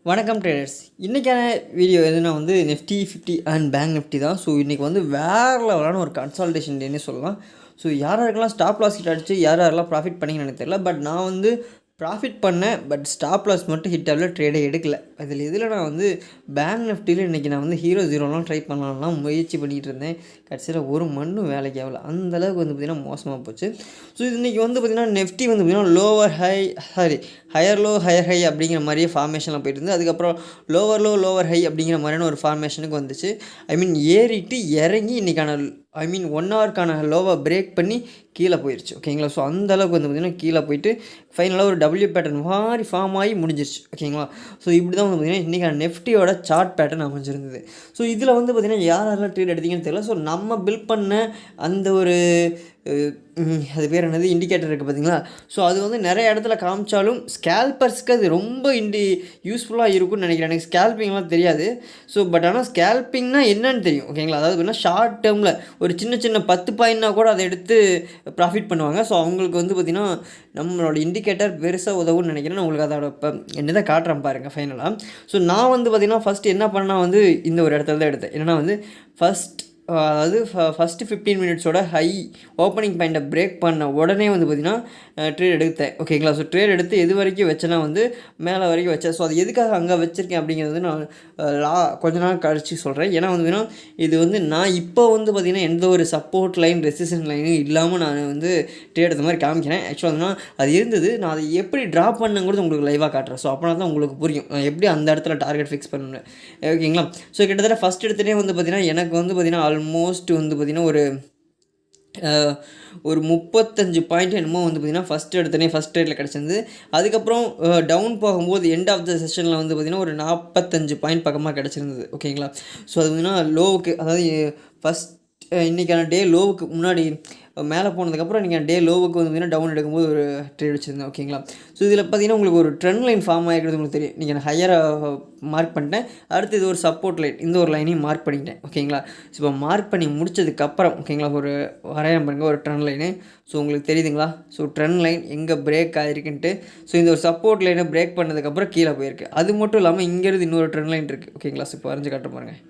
வணக்கம் ட்ரேடர்ஸ். இன்றைக்கான வீடியோ எதுனா நிஃப்டி 50 அண்ட் பேங்க் நிஃப்டி தான். ஸோ இன்றைக்கி வேறு லெவலான ஒரு கன்சால்டேஷன் டேன்னு சொல்லலாம். ஸோ யாரெல்லாம் ஸ்டாப் லாஸ் ஹிட் அடிச்சு யாரெல்லாம் ப்ராஃபிட் பண்ணிங்கன்னு எனக்கு தெரியல. பட் நான் ப்ராஃபிட் பண்ணேன். பட் ஸ்டாப் லாஸ் மட்டும் ஹிட் ஆகல, ட்ரேடே எடுக்கல. இதில் நான் பேங்க் நிஃப்டியில் இன்றைக்கி நான் ஹீரோ ஜீரோலாம் ட்ரை பண்ணலாம்லாம் முயற்சி பண்ணிகிட்டு இருந்தேன். கடைசியில் ஒரு மண்ணும் வேலைக்கு ஆகல. அந்தளவுக்கு பார்த்திங்கன்னா மோசமாக போச்சு. ஸோ இது இன்றைக்கி பார்த்திங்கன்னா நிஃப்டி பார்த்திங்கன்னா lower higher low higher high அப்படிங்கிற மாதிரியே ஃபார்மேஷன்லாம் போயிட்டு இருந்து, அதுக்கப்புறம் லோவர் லோ லோவர் ஹை அப்படிங்கிற மாதிரியான ஒரு ஃபார்மேஷனுக்கு வந்துச்சு. ஏறிட்டு இறங்கி இன்றைக்கான 1 ஹவருக்கான லோவை பிரேக் பண்ணி கீழே போயிடுச்சு. ஓகேங்களா. ஸோ அந்தளவுக்கு பார்த்திங்கன்னா கீழே போயிட்டு ஃபைனலாக ஒரு டபிள்யூ பேட்டர்ன் மாதிரி ஃபார்ம் ஆகி முடிஞ்சிருச்சு. ஓகேங்களா. ஸோ இப்படி தான் பார்த்திங்கன்னா இன்றைக்கான நிஃப்டியோட சார்ட் பேட்டர்ன் அமைஞ்சிருந்தது. ஸோ இதில் பார்த்திங்கன்னா யாரெல்லாம் ட்ரேட் எடுத்தீங்கன்னு தெரியல. ஸோ நம்ம பில்ட் பண்ண அந்த ஒரு அது பேர் என்னது இண்டிகேட்டர் இருக்குது பார்த்தீங்களா. ஸோ அது நிறைய இடத்துல காமிச்சாலும் ஸ்கேல்பர்ஸ்க்கு அது ரொம்ப யூஸ்ஃபுல்லாக இருக்கும்னு நினைக்கிறேன். எனக்கு ஸ்கேல்பிங்லாம் தெரியாது. ஸோ பட் ஆனால் ஸ்கேல்பிங்னா என்னன்னு தெரியும். ஓகேங்களா. அதாவது பார்த்தீங்கன்னா ஷார்ட் டேர்மில் ஒரு சின்ன சின்ன 10 பாயிண்ட்னா கூட அதை எடுத்து ப்ராஃபிட் பண்ணுவாங்க. ஸோ அவங்களுக்கு பார்த்திங்கன்னா நம்மளோட இண்டிகேட்டர் பெருசாக உதவும்னு நினைக்கிறேன். நான் உங்களுக்கு அதோட இப்போ என்ன தான் காட்டுறேன் பாருங்கள் ஃபைனலாக. ஸோ நான் பார்த்திங்கன்னா ஃபஸ்ட்டு என்ன பண்ணால் இந்த ஒரு இடத்துல தான் எடுத்தேன். என்னென்னா அதாவது ஃபஸ்ட்டு 15 மினிட்ஸோட ஹை ஓப்பனிங் பாயிண்ட்டை பிரேக் பண்ண உடனே பார்த்திங்கன்னா ட்ரேட் எடுத்தேன். ஓகேங்களா. ஸோ ட்ரேட் எடுத்து எது வரைக்கும் வச்சேன்னா மேலே வரைக்கும் வச்சேன். ஸோ அது எதுக்காக அங்கே வச்சுருக்கேன் அப்படிங்கிறது நான் கொஞ்ச நாள் கழிச்சு சொல்கிறேன். ஏன்னா இது நான் இப்போ பார்த்திங்கன்னா எந்த ஒரு சப்போர்ட் லைன் ரெசிஸ்டன்ஸ் லைனும் இல்லாமல் நான் ட்ரேட் எடுத்த மாதிரி காமிக்கிறேன். ஆக்சுவலாக அது இருந்தது. நான் அதை எப்படி ட்ரா பண்ணுங்கிறது உங்களுக்கு லைவாக காட்டுறேன். ஸோ அப்படின்னா தான் உங்களுக்கு புரியும் நான் எப்படி அந்த இடத்துல டார்கெட் ஃபிக்ஸ் பண்ணுவேன். ஓகேங்களா. ஸோ கிட்டத்தட்ட ஃபஸ்ட் எடுத்துகிட்டே பார்த்திங்கன்னா எனக்கு பார்த்திங்கன்னா ஆல்மோஸ்ட் பார்த்திங்கன்னா ஒரு 35 பாயிண்ட் என்னமோ பார்த்திங்கன்னா ஃபஸ்ட் ட்ரேடில் கிடச்சிருந்து. அதுக்கப்புறம் டவுன் போகும்போது எண்ட் ஆஃப் த செஷனில் பார்த்திங்கன்னா ஒரு 45 பாயிண்ட் பக்கமாக கிடச்சிருந்தது. ஓகேங்களா. ஸோ அது பார்த்திங்கன்னா லோவுக்கு, அதாவது இன்றைக்கான டே லோவுக்கு முன்னாடி மேலே போனதுக்கப்புறம் நீங்கள் டே லோவுக்கு பார்த்திங்கன்னா டவுன் எடுக்கும்போது ஒரு ட்ரேட் வச்சுருந்தேன். ஓகேங்களா. ஸோ இதில் பார்த்திங்கன்னா உங்களுக்கு ஒரு ட்ரெண்ட் லைன் ஃபார்ம் ஆகிருக்கிறது உங்களுக்கு தெரியும். நீங்கள் ஹையராக மார்க் பண்ணிட்டேன். அடுத்து இது ஒரு சப்போர்ட் லைன், இந்த ஒரு லைனையும் மார்க் பண்ணிட்டேன். ஓகேங்களா. ஸோ இப்போ மார்க் பண்ணி முடிச்சதுக்கப்புறம் ஓகேங்களா ஒரு வரையம் பாருங்கள் ஒரு ட்ரெண்ட் லைனு. ஸோ உங்களுக்கு தெரியுதுங்களா. ஸோ ட்ரெண்ட் லைன் எங்கே பிரேக் ஆகிருக்குன்ட்டு. ஸோ இந்த ஒரு சப்போர்ட் லைனை பிரேக் பண்ணதுக்கப்புறம் கீழே போயிருக்கு. அது மட்டும் இல்லாமல் இங்கேருந்து இன்னொரு ட்ரெண்ட் லைன் இருக்குது. ஓகேங்களா. ஸோ இப்போ வரைஞ்சி காட்ட பாருங்கள்.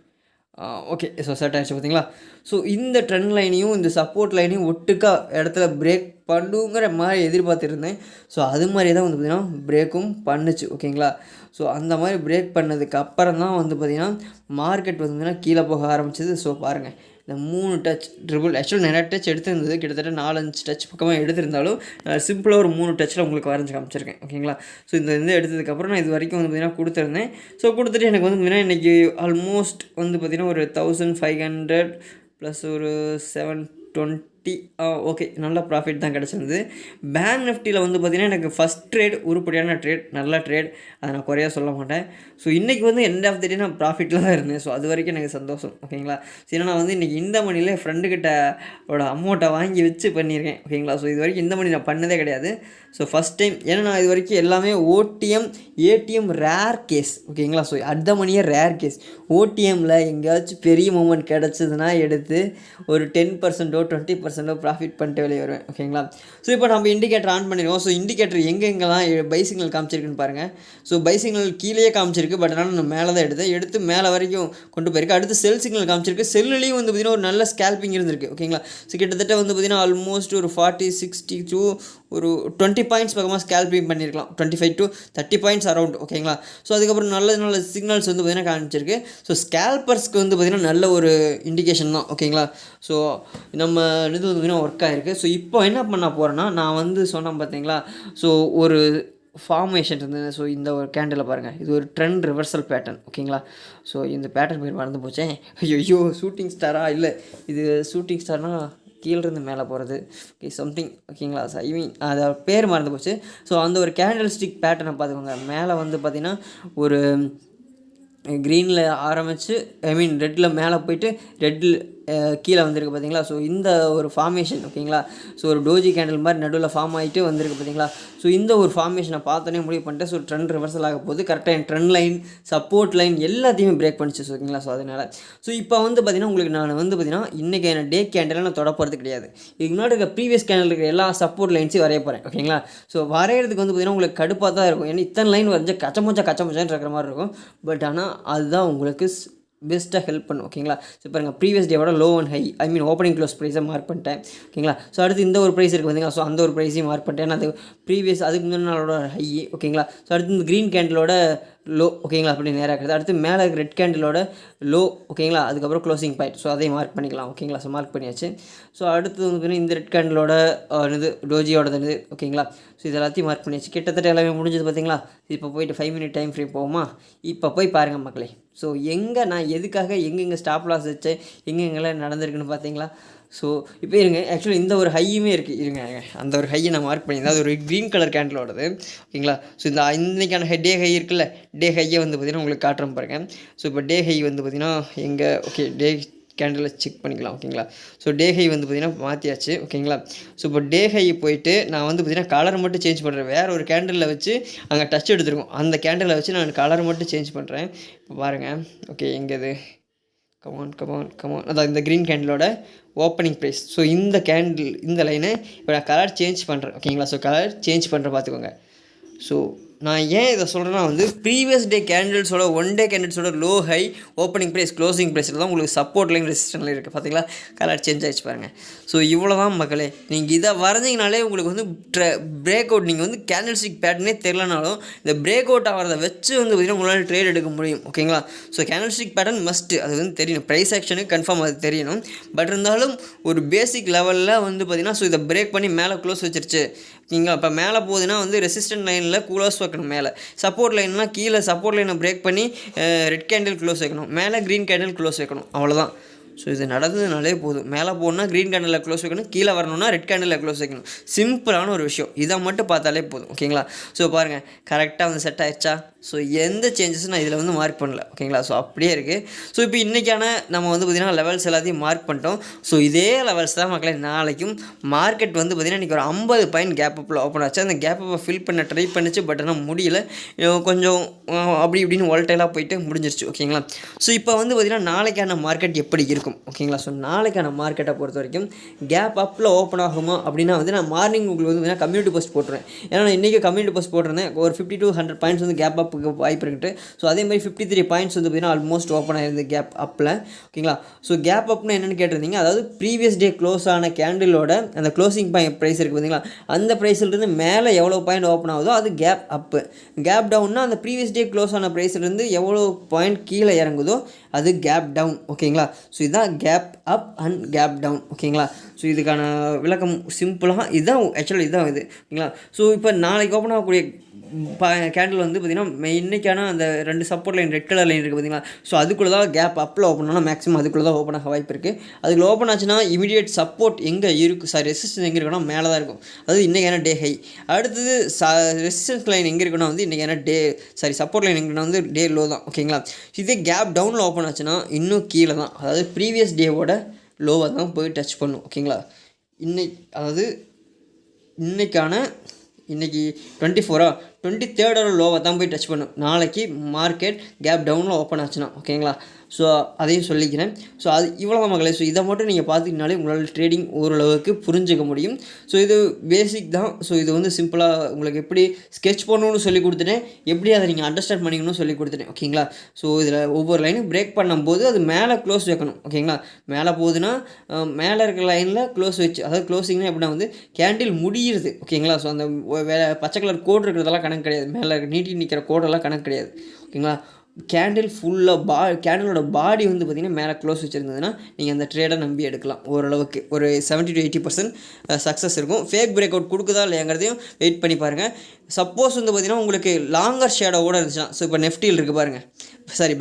ஓகே. ஸோ செட் ஆகிடுச்சு பார்த்தீங்களா. ஸோ இந்த ட்ரெண்ட் லைனையும் இந்த சப்போர்ட் லைனையும் ஒட்டுக்கா இடத்துல பிரேக் பண்ணுங்கிற மாதிரி எதிர்பார்த்துருந்தேன். ஸோ அது மாதிரி தான் பார்த்திங்கன்னா பிரேக்கும் பண்ணுச்சு. ஓகேங்களா. ஸோ அந்த மாதிரி பிரேக் பண்ணதுக்கு அப்புறம் தான் பார்த்திங்கன்னா மார்க்கெட் பார்த்திங்கன்னா கீழே போக ஆரம்பிச்சிது. ஸோ பாருங்கள் இந்த 3 டச் ஆக்சுவலாக நிறைய டச் எடுத்திருந்தது. கிட்டத்தட்ட 4-5 டச் பக்கமாக எடுத்திருந்தாலும் சிம்பிளாக ஒரு 3 டச்சில் உங்களுக்கு வரைஞ்சி காமிச்சிருக்கேன். ஓகேங்களா. ஸோ இந்த எடுத்ததுக்கப்புறம் நான் இது வரைக்கும் பார்த்திங்கன்னா கொடுத்துருந்தேன். ஸோ கொடுத்துட்டு எனக்கு பார்த்திங்கன்னா இன்றைக்கி ஆல்மோஸ்ட் பார்த்திங்கன்னா ஒரு 1500 ப்ளஸ் ஒரு 720 ஓகே நல்ல ப்ராஃபிட் தான் கிடச்சிருந்தது. பேங்க் நிஃப்டியில் பார்த்திங்கன்னா எனக்கு ஃபஸ்ட் ட்ரேட் உருப்படியான ட்ரேட், நல்ல ட்ரேட், அதை நான் குறையாக சொல்ல மாட்டேன். ஸோ இன்றைக்கி எண்ட் ஆஃப் த டே நான் ப்ராஃபிட்டில் தான் இருந்தேன். ஸோ அது வரைக்கும் எனக்கு சந்தோஷம். ஓகேங்களா. சரி நான் இன்றைக்கி இந்த மணியில் ஃப்ரெண்டுக்கிட்ட அமௌண்ட்டை வாங்கி வச்சு பண்ணியிருக்கேன். ஓகேங்களா. ஸோ இது வரைக்கும் இந்த மணி நான் பண்ணதே கிடையாது. So first time. ஏன்னா நான் இது வரைக்கும் எல்லாமே ஓடிஎம் ஏடிஎம் ரேர் கேஸ். ஓகேங்களா. ஸோ அந்த மணியே ரேர் கேஸ். ஓடிஎம்மில் எங்கேயாச்சும் பெரிய மூமெண்ட் கிடச்சிதுன்னா எடுத்து ஒரு 10%ஓ 20% ப்ராஃபிட் பண்ணிட்டு வெளியே வருவேன். ஓகேங்களா. ஸோ இப்போ நம்ம இண்டிகேட்டர் ஆன் பண்ணிடுவோம். ஸோ இண்டிகேட்டர் எங்கெங்கெல்லாம் பை சிக்னல் காமிச்சிருக்குன்னு பாருங்கள். ஸோ பை சிக்னல் கீழே காமிச்சிருக்கு. பட் ஆனால் நான் மேலே தான் எடுத்து மேலே வரைக்கும் கொண்டு போயிருக்கு. அடுத்து செல் சிக்னல் காமிச்சிருக்கு. செல்லுலேயும் பார்த்திங்கன்னா ஒரு நல்ல ஸ்கேல்பிங் இருந்திருக்கு. ஓகேங்களா. ஸோ கிட்டத்தட்ட பார்த்திங்கன்னா ஆல்மோஸ்ட் ஒரு 40-60 to ஒரு 20 பாயிண்ட்ஸ் பக்கமாக ஸ்கேல்பிங் பண்ணியிருக்கலாம். 25 to 30 பாயிண்ட்ஸ் அரௌண்ட். ஓகேங்களா. ஸோ அதுக்கப்புறம் நல்ல சிக்னல்ஸ் பார்த்திங்கன்னா காமிச்சிருக்கு. ஸோ ஸ்கேல்பர்ஸ்க்கு பார்த்திங்கன்னா நல்ல ஒரு இண்டிகேஷன் தான். ஓகேங்களா. ஸோ நம்ம இது பார்த்திங்கன்னா ஒர்க் ஆகிருக்கு. ஸோ இப்போ என்ன பண்ண போகிறேன்னா நான் சொன்னேன் பார்த்தீங்களா. ஸோ ஒரு ஃபார்மேஷன் இருந்தது. ஸோ இந்த ஒரு கேண்டில் பாருங்கள். இது ஒரு ட்ரெண்ட் ரிவர்சல் பேட்டர்ன். ஓகேங்களா. ஸோ இந்த பேட்டர்ன் பேர் மறந்து போச்சேன். ஐயோ ஷூட்டிங் ஸ்டாரா இல்லை, இது ஷூட்டிங் ஸ்டார்னால் கீழேருந்து மேலே போகிறது. Okay something. ஓகேங்களா. அதை பேர் மறந்து போச்சு. ஸோ அந்த ஒரு கேண்டில் ஸ்டிக் பேட்டர்னை பார்த்துக்கோங்க. மேலே பார்த்திங்கன்னா ஒரு க்ரீனில் ஆரம்பித்து ரெட்டில் மேலே போயிட்டு ரெட்டில் கீழே வந்திருக்கு பார்த்தீங்களா. ஸோ இந்த ஒரு ஃபார்மேஷன் ஓகேங்களா. ஸோ ஒரு டோஜி கேண்டில் மாதிரி நடுவில் ஃபார்ம் ஆகிட்டு வந்திருக்கு பார்த்தீங்களா. ஸோ இந்த ஒரு ஃபார்மேஷனை பார்த்தோன்னே முடிவு பண்ணிட்டு ஸோ ட்ரெண்ட் ரிவர்சல் ஆக போகுது. கரெக்டாக என் ட்ரெண்ட் லைன் சப்போர்ட் லைன் எல்லாத்தையுமே பிரேக் பண்ணிச்சு ஓகேங்களா. ஸோ அதனால் ஸோ இப்போ பார்த்திங்கன்னா உங்களுக்கு நான் பார்த்திங்கன்னா இன்றைக்கி என்ன டே கேண்டில் நான் தொட போகிறது கிடையாது. இதுக்கு முன்னாடி இருக்க ப்ரீவியஸ் கேண்டில் இருக்கிற எல்லா சப்போர்ட் லைன்ஸையும் வரைய போகிறேன் ஓகேங்களா. ஸோ வரைகிறதுக்கு பார்த்திங்கன்னா உங்களுக்கு கடுப்பாக தான் இருக்கும். ஏன்னா இத்தனை லைன் வரைஞ்சா கச்சமுச்சான்னு இருக்கிற மாதிரி இருக்கும். பட் ஆனால் அதுதான் உங்களுக்கு பெஸ்ட்டாக ஹெல்ப் பண்ணும் ஓகேங்களா. ஸோ பாருங்கள் ப்ரீவியஸ் டேவோட low and high opening close ப்ரைஸை மார்க் பண்ணிட்டேன் ஓகேங்களா. ஸோ அடுத்து இந்த ஒரு ப்ரைஸ் இருக்குது பார்த்தீங்களா. ஸோ அந்த ஒரு ப்ரைஸையும் மார்க் பண்ணிட்டேன். ஏன்னா அது ப்ரீவியஸ் அதுக்கு முன்னாடி நாளோட ஹை ஓகேங்களா. ஸோ அடுத்து இந்த க்ரீன் கேண்டிலோட லோ ஓகேங்களா. அப்படி நேராக இருக்குது. அடுத்து மேலே ரெட் கேண்டிலோட லோ ஓகேங்களா. அதுக்கப்புறம் க்ளோசிங் பாயிண்ட். ஸோ அதையும் மார்க் பண்ணிக்கலாம் ஓகேங்களா. ஸோ மார்க் பண்ணியாச்சு. ஸோ அடுத்து இந்த ரெட் கேண்டிலோட இது டோஜியோட இது ஓகேங்களா. ஸோ இது எல்லாத்தையும் மார்க் பண்ணியாச்சு. கிட்டத்தட்ட எல்லாமே முடிஞ்சது பார்த்தீங்களா. இப்போ போயிட்டு 5 மினிட் டைம் ஃப்ரேம் போகுமா. இப்போ போய் பாருங்கள் மக்களே. ஸோ எங்கே நான் எதுக்காக எங்கெங்கே ஸ்டாப் லாஸ் வச்சேன் எங்கெங்கெல்லாம் நடந்திருக்குன்னு பார்த்தீங்களா. ஸோ இப்போ இருங்க ஆக்சுவலி இந்த ஒரு ஹையுமே இருக்குது இருங்க அந்த ஒரு ஹையை நான் மார்க் பண்ணியிருந்தேன். அது ஒரு க்ரீன் கலர் கேண்டிலோடது ஓகேங்களா. ஸோ இந்த இன்றைக்கான டே ஹை இருக்குல்ல டே ஹையை பார்த்திங்கன்னா உங்களுக்கு காட்டுறேன் பாருங்கள். ஸோ இப்போ டே ஹை பார்த்திங்கன்னா எங்கே ஓகே டே கேண்டில் செக் பண்ணிக்கலாம் ஓகேங்களா. ஸோ டே ஹை பார்த்திங்கன்னா மாற்றியாச்சு ஓகேங்களா. ஸோ இப்போ டே ஹை போயிட்டு நான் பார்த்திங்கன்னா கலர் மட்டும் சேஞ்ச் பண்ணுறேன். வேறு ஒரு கேண்டிலில் வச்சு அங்கே டச் எடுத்துருக்கோம். அந்த கேண்டிலில் வச்சு நான் கலர் மட்டும் சேஞ்ச் பண்ணுறேன். இப்போ பாருங்கள் ஓகே எங்கே இது கமான் அதான் இந்த க்ரீன் கேண்டிலோட ஓப்பனிங் ப்ரைஸ். ஸோ இந்த கேண்டில் இந்த லைனை இப்போ நான் கலர் சேஞ்ச் பண்ணுறேன் ஓகேங்களா. ஸோ கலர் சேஞ்ச் பண்ணுறேன் பார்த்துக்கோங்க. ஸோ நான் ஏன் இதை சொல்கிறேன்னா ப்ரீவியஸ் டே கேண்டில்ஸோட ஒன் டே கேண்டில்ஸோட low high opening price closing ப்ரைஸில் தான் உங்களுக்கு சப்போர்ட் லைன் ரெசிஸ்டன்ட் இருக்குது பார்த்தீங்களா. கலர் சேஞ்ச் ஆகிடுச்சு பாருங்கள். ஸோ இவ்வளோ தான் மக்களே. நீங்கள் இதை வரைஞ்சிங்கனாலே உங்களுக்கு பிரேக் அவுட் நீங்கள் கேண்டில் ஸ்டிக் பேட்டர்னே தெரிலனாலும் இந்த பிரேக் அவுட் ஆகிறத வச்சு பார்த்திங்கன்னா உங்களால் ட்ரேட் எடுக்க முடியும் ஓகேங்களா. So candle stick pattern must அது தெரியணும். ப்ரைஸ் ஆக்ஷனுக்கு கன்ஃபார்ம் அது தெரியணும். பட் இருந்தாலும் ஒரு பேசிக் லெவலில் பார்த்திங்கன்னா ஸோ இதை பிரேக் பண்ணி மேலே க்ளோஸ் வச்சிருச்சு நீங்கள் இப்போ மேலே போகுதுன்னா ரெசிஸ்டன்ட் லைனில் க்ளோஸ் வைக்கணும். மேலே சப்போர்ட் லைன்லாம் கீழே சப்போர்ட் லைனை பிரேக் பண்ணி ரெட் கேண்டில் க்ளோஸ் வைக்கணும். மேலே க்ரீன் கேண்டில் க்ளோஸ் வைக்கணும். அவ்வளோதான். ஸோ இது நடந்ததுனாலே போதும். மேலே போகணுன்னா க்ரீன் கேண்டில் க்ளோஸ் வைக்கணும். கீழே வரணும்னா ரெட் கேண்டில் க்ளோஸ் வைக்கணும். சிம்பிளான ஒரு விஷயம். இதை மட்டும் பார்த்தாலே போதும் ஓகேங்களா. ஸோ பாருங்கள் கரெக்டாக செட் ஆயிடுச்சா. ஸோ எந்த சேஞ்சஸும் நான் இதில் மார்க் பண்ணல ஓகேங்களா. ஸோ அப்படியே இருக்குது. ஸோ இப்போ இன்றைக்கான நம்ம பார்த்திங்கன்னா லெவல்ஸ் எல்லாத்தையும் மார்க் பண்ணிட்டோம். ஸோ இதே லெவல்ஸ் தான் மக்களே நாளைக்கும் மார்க்கெட் பார்த்திங்கன்னா இன்றைக்கி ஒரு 50 பாயிண்ட் கேப் அப்பில் ஓப்பன் ஆச்சு. அந்த கேப் அப்பை ஃபில் பண்ண ட்ரை பண்ணிச்சு. பட் ஆனால் முடியல. கொஞ்சம் அப்படி இப்படின்னு வால்டைலாக போயிட்டு முடிஞ்சிருச்சு ஓகேங்களா. ஸோ இப்போ பார்த்திங்கன்னா நாளைக்கான மார்க்கெட் எப்படி இருக்கும் ஓகேங்களா. ஸோ நாளைக்கான மார்க்கெட்டை பொறுத்த வரைக்கும் கேப் அப்பில் ஓப்பன் ஆகுமா அப்படின்னா நான் மார்னிங் உங்களுக்கு கம்யூனிட்டி போஸ்ட் போட்டுருவேன். ஏன்னா நான் இன்றைக்கி கம்யூனிட்டி போஸ்ட் போட்டிருந்தேன். ஒரு 50 to 100 பாயிண்ட்ஸ் கேப் அப் வாய்ப்பு இருக்குது. ஸோ அதே மாதிரி 53 பாயிண்ட்ஸ் பார்த்திங்கன்னா ஆல்மோஸ்ட் ஓப்பன் ஆகிருந்து கேப் அப்பில் ஓகேங்களா. ஸோ கேப் அப்னு என்னென்னு கேட்டிருந்தீங்க. அதாவது ப்ரீவியஸ் டே க்ளோஸ் ஆன கேண்டிலோட அந்த க்ளோசிங் ப்ரைஸ் இருக்குது பார்த்தீங்களா. அந்த ப்ரைஸ்லேருந்து மேலே எவ்வளோ பாயிண்ட் ஓப்பன் ஆகுதோ அது கேப் அப்பு. கேப் டவுன்னா அந்த ப்ரீவியஸ் டே க்ளோஸ் ஆன ப்ரைஸ்லேருந்து எவ்வளோ பாயிண்ட் கீழே இறங்குதோ அது கேப் டவுன் ஓகேங்களா. ஸோ இதுதான் gap up and gap down ஓகேங்களா. ஸோ இதுக்கான விளக்கம் சிம்பிளாக இதுதான் ஆக்சுவலாக இதுதான் இது ஓகேங்களா. ஸோ இப்போ நாளைக்கு ஓப்பன் ஆகக்கூடிய கேண்டில் பார்த்திங்கன்னா இன்றைக்கான அந்த 2 support line red colour line இருக்குது பார்த்தீங்களா. ஸோ அதுக்குள்ளே தான் கேப் அப்பில் ஓப்பன் ஆனால் மேக்ஸிமம் அதுக்குள்ளே தான் ஓப்பன் ஆக வாய்ப்பு இருக்குது. அதுக்குள்ள ஓப்பன் ஆச்சுன்னா இமீடியட் சப்போர்ட் எங்கே இருக்குது ரெசிஸ்டன்ஸ் எங்கே இருக்குன்னா மேலே தான் இருக்கும். அதாவது இன்றைக்கான டே ஹை. அடுத்தது ரெசிஸ்டன்ஸ் லைன் எங்கே இருக்குன்னா இன்றைக்கான சப்போர்ட் லைன் எங்கன்னா டே லோ தான் ஓகேங்களா. இதே கேப் டவுனில் ஓப்பன் ஆச்சுன்னா இன்னும் கீழே தான். அதாவது ப்ரீவியஸ் டேவோட லோவாக தான் போய் டச் பண்ணும் ஓகேங்களா. இன்றைக்கி 23rd லோவை தான் போய் டச் பண்ணும். நாளைக்கு மார்க்கெட் கேப் டவுனில் ஓப்பன் ஆச்சுன்னா ஓகேங்களா. ஸோ அதையும் சொல்லிக்கிறேன். ஸோ அது இவ்வளோ தான் மகளே. ஸோ இதை மட்டும் நீங்கள் பார்த்துக்கினாலே உங்களால் ட்ரேடிங் ஓரளவுக்கு புரிஞ்சுக்க முடியும். ஸோ இது பேசிக் தான். ஸோ இது சிம்பிளாக உங்களுக்கு எப்படி ஸ்கெட்ச் பண்ணணும்னு சொல்லி கொடுத்துட்டேன். எப்படி அதை நீங்கள் அண்டர்ஸ்டாண்ட் பண்ணிக்கணும்னு சொல்லி கொடுத்துட்டேன் ஓகேங்களா. ஸோ இதில் ஒவ்வொரு லைனும் பிரேக் பண்ணும்போது அது மேலே க்ளோஸ் வைக்கணும் ஓகேங்களா. மேலே போகுதுன்னா மேலே இருக்கிற லைனில் க்ளோஸ் வச்சு, அதாவது க்ளோஸிங்னா எப்படின்னா கேண்டில் முடியுது ஓகேங்களா. ஸோ அந்த பச்சை கலர் கோடு இருக்கிறதெல்லாம் கணக்கு கிடையாது. மேலே நீட்டி நிற்கிற கோடெல்லாம் கணக்கு கிடையாது ஓகேங்களா. கேண்டில் ஃபுல்லாக கேண்டிலோட பாடி பார்த்திங்கன்னா மேலே க்ளோஸ் வச்சுருந்ததுன்னா நீங்கள் அந்த ட்ரேடை நம்பி எடுக்கலாம். ஓரளவுக்கு ஒரு 70 to 80% சக்ஸஸ் இருக்கும். ஃபேக் பிரேக் அவுட் கொடுக்குதா இல்லையாங்கிறதையும் வெயிட் பண்ணி பாருங்கள். சப்போஸ் பார்த்திங்கன்னா உங்களுக்கு லாங்கர் ஷேடோவோடு இருந்துச்சுன்னா, ஸோ இப்போ நெஃப்டியில் இருக்குது பாருங்கள்.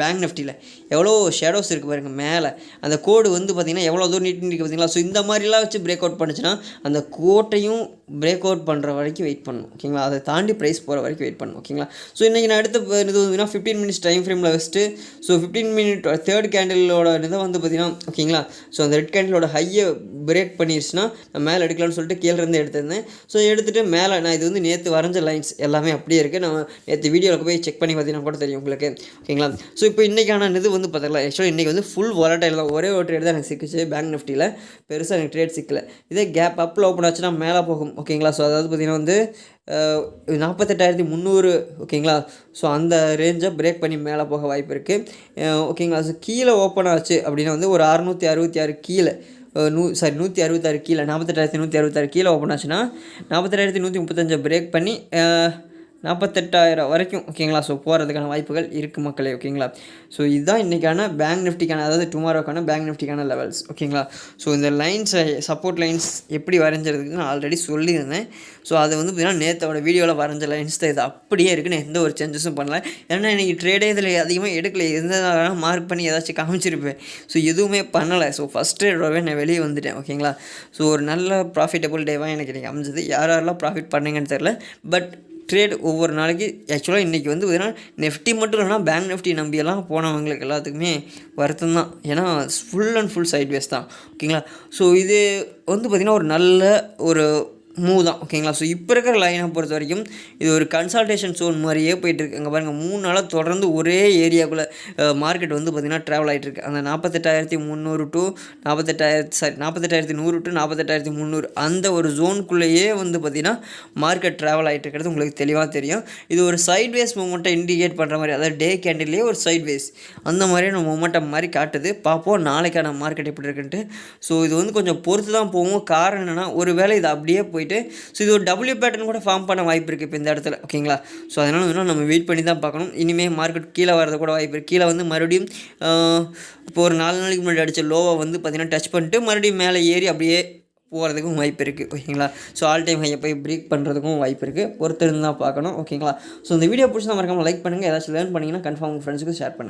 பேங்க் நிஃப்டியில் எவ்வளோ ஷேடோஸ் இருக்குது பாருங்கள் மேலே அந்த கோடு வந்து பார்த்திங்கன்னா எவ்வளோ தூரம் நீட்டு இருக்குது பார்த்தீங்களா. ஸோ இந்த மாதிரிலாம் வச்சு பிரேக் அவுட் பண்ணுச்சுன்னா அந்த கோட்டையும் பிரேக் அவுட் பண்ணுற வரைக்கும் வெயிட் பண்ணணும் ஓகேங்களா. அதை தாண்டி ப்ரைஸ் போகிற வரைக்கும் வெயிட் பண்ணணும் ஓகேங்களா. ஸோ இன்றைக்கி நான் எடுத்த இது வந்து 15 மினிட்ஸ் டைம் ஃப்ரேமில் வச்சுட்டு ஸோ 15 மினிட் தேர்ட் கேண்டிலோட இதை வந்து பார்த்திங்கன்னா ஓகேங்களா. ஸோ அந்த ரெட் கேண்டிலோட ஹையை பிரேக் பண்ணிடுச்சுன்னா நான் மேலே எடுக்கலாம்னு சொல்லிட்டு கீழேருந்து எடுத்திருந்தேன். ஸோ எடுத்துகிட்டு மேலே நான் இது வந்து நேற்று வரைஞ்ச லைன்ஸ் எல்லாமே அப்படியே இருக்குது. நான் நேற்று வீடியோவில் போய் செக் பண்ணி பார்த்தீங்கன்னா கூட தெரியும் உங்களுக்கு ஓகேங்களா. ஸோ இப்போ இன்றைக்கான இது வந்து பார்த்தீங்களா ஆக்சுவலாக இன்றைக்கி வந்து ஃபுல் வாலடைல் தான். ஒரே ஒரு ட்ரேட் தான் எனக்கு சிக்கிச்சு பேங்க் நிஃப்டியில், பெருசாக எனக்கு ட்ரேட் சிக்கல. இதே கேப் அப்பில் ஓப்பன் ஆச்சுன்னா மேலே போகும் ஓகேங்களா. ஸோ அதாவது பார்த்திங்கன்னா வந்து 48,300 ஓகேங்களா. ஸோ அந்த ரேஞ்சை பிரேக் பண்ணி மேலே போக வாய்ப்பு இருக்குது ஓகேங்களா. ஸோ கீழே ஓப்பன் ஆச்சு அப்படின்னா வந்து ஒரு 666 கீழே 166 கீழே 48,166 கீழே ஓப்பன் ஆச்சுன்னா 48,135 பிரேக் பண்ணி 48,000 வரைக்கும் ஓகேங்களா. ஸோ போகிறதுக்கான வாய்ப்புகள் இருக்குது மக்களே ஓகேங்களா. ஸோ இதுதான் இன்றைக்கான பேங்க் நிஃப்டிக்கான அதாவது டுமாரோக்கான பேங்க் நிஃப்டிக்கான லெவல்ஸ் ஓகேங்களா. ஸோ இந்த லைன்ஸை சப்போர்ட் லைன்ஸ் எப்படி வரைஞ்சிருக்குன்னு நான் ஆல்ரெடி சொல்லியிருந்தேன். ஸோ அதை வந்து பார்த்திங்கன்னா நேற்றோட வீடியோவில் வரைஞ்ச லைன்ஸ் தான் இது அப்படியே இருக்குன்னு எந்த ஒரு சேஞ்சஸும் பண்ணல. ஏன்னா இன்றைக்கி ட்ரேடே இதில் அதிகமாக எடுக்கல, எந்த மார்க் பண்ணி ஏதாச்சும் காமிச்சிருப்பேன். ஸோ எதுவுமே பண்ணலை. ஸோ ஃபஸ்ட் ட்ரேடோடவே நான் வெளியே வந்துட்டேன் ஓகேங்களா. ஸோ ஒரு நல்ல ப்ராஃபிட்டபுள் டேவாக எனக்கு இன்றைக்கி அமைஞ்சது. யாரெல்லாம் ப்ராஃபிட் பண்ணீங்கன்னு தெரில. பட் ட்ரேட் ஒவ்வொரு நாளைக்கு ஆக்சுவலாக இன்றைக்கி வந்து பார்த்திங்கன்னா நிஃப்டி மட்டும் இல்லைனா பேங்க் நிஃப்டி நம்பியெல்லாம் போனவங்களுக்கு எல்லாத்துக்குமே வருத்தம் தான். ஏன்னா ஃபுல் அண்ட் ஃபுல் சைட்வேஸ் தான் ஓகேங்களா. ஸோ இது வந்து பார்த்திங்கன்னா ஒரு நல்ல ஒரு மூவ் தான் ஓகேங்களா. ஸோ இப்போ இருக்கிற லைனை பொறுத்த வரைக்கும் இது ஒரு கன்சல்டேஷன் ஜோன் மாதிரியே போயிட்டுருக்கு. அங்கே பாருங்கள் 3 நாளாக தொடர்ந்து ஒரே ஏரியாக்குள்ளே மார்க்கெட் வந்து பார்த்திங்கன்னா ட்ராவல் ஆகிட்டுருக்கு. அந்த 48,300 டு 48,100 டு 48,300 அந்த ஒரு ஜோனுக்குள்ளேயே வந்து பார்த்திங்கன்னா மார்க்கெட் ட்ராவல் ஆகிட்டு இருக்கிறது உங்களுக்கு தெளிவாக தெரியும். இது ஒரு சைட்வேஸ் மூமெண்ட்டை இண்டிகேட் பண்ணுற மாதிரி, அதாவது டே கேண்டில்லையே ஒரு சைட்வேஸ் அந்த மாதிரியான மூமெண்டம் மாதிரி காட்டுது. பார்ப்போம் நாளைக்கான மார்க்கெட் எப்படி இருக்குன்ட்டு. ஸோ இது வந்து கொஞ்சம் பொறுத்து தான் போகும். காரணம் என்னென்னா ஒரு வேளை இது அப்படியே போயிட்டு ஸோ இது ஒரு டபிள்யூ பேட்டர்ன் கூட ஃபார்ம் பண்ண வாய்ப்பு இருக்குது இப்போ இந்த இடத்துல ஓகேங்களா. ஸோ அதனால் இன்னும் நம்ம வெயிட் பண்ணி தான் பார்க்கணும். இனிமேல் மார்க்கெட் கீழே வரது கூட வாய்ப்பு இருக்குது. கீழே வந்து மறுபடியும் இப்போ ஒரு 4 நாளைக்கு முன்னாடி அடித்த லோவை வந்து பார்த்திங்கன்னா டச் பண்ணிட்டு மறுபடியும் மேலே ஏறி அப்படியே போகிறதுக்கும் வாய்ப்பு இருக்குது ஓகேங்களா. ஸோ ஆல் டைம் ஹையை போய் பிரேக் பண்ணுறதுக்கும் வாய்ப்பு இருக்குது. பொறுத்திருந்து தான் பார்க்கணும் ஓகேங்களா. ஸோ இந்த வீடியோ பிடிச்சி தான் மறக்காமல் லைக் பண்ணுங்கள். ஏதாச்சும் லேர்ன் பண்ணிங்கன்னா கன்ஃபார்ம் உங்கள் ஃப்ரெண்ட்ஸுக்கு ஷேர் பண்ணுங்கள்.